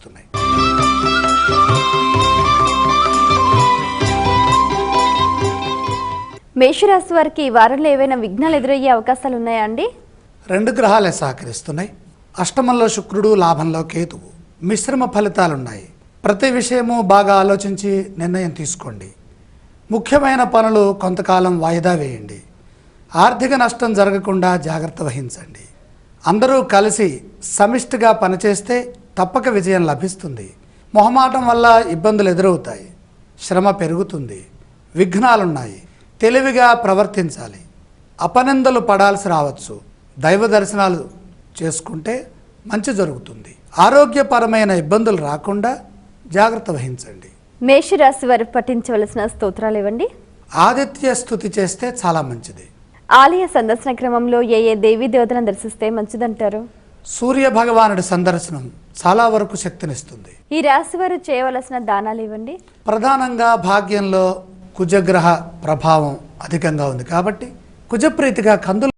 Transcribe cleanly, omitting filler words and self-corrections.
కనిపిస్తున్నాయి. మేషరాశి వారికి ఈ వారంలో ఏవైనా విఘ్నాలు ఎదురయ్యే అవకాశాలు ఉన్నాయా అండి? 2 గ్రహాలే సహకరిస్తున్నాయి. అష్టమంలో శుక్రుడు, లాభంలో కేతువు. మిశ్రమ ఫలితాలున్నాయి. ప్రతి విషయము బాగా ఆలోచించి నిర్ణయం తీసుకోండి. ముఖ్యమైన పనులు కొంతకాలం వాయిదా వేయండి. ఆర్థిక నష్టం జరగకుండా జాగ్రత్త వహించండి. అందరూ కలిసి సమిష్టిగా పనిచేస్తే తప్పక విజయం లభిస్తుంది. మొహమాటం వల్ల ఇబ్బందులు ఎదురవుతాయి. శ్రమ పెరుగుతుంది. విఘ్నాలున్నాయి. తెలివిగా ప్రవర్తించాలి. అపనిందలు పడాల్సి రావచ్చు. దైవ దర్శనాలు చేసుకుంటే మంచి జరుగుతుంది. ఆరోగ్యపరమైన ఇబ్బందులు రాకుండా జాగ్రత్త వహించండి. మేషరాశి వారు పఠించవలసిన స్తోత్రాలు ఇవ్వండి. ఆదిత్య స్తుతి చేస్తే చాలా మంచిది. ఆలయ సందర్శన క్రమంలో ఏ దేవీ దేవతలను దర్శిస్తే మంచిదంటారు? సూర్య భగవానుడి సందర్శనం చాలా వరకు శక్తినిస్తుంది. ఈ రాశి వారు చేయవలసిన దానాలు ఇవ్వండి. ప్రధానంగా భాగ్యంలో కుజగ్రహ ప్రభావం అధికంగా ఉంది కాబట్టి కుజప్రీతిగా కందులు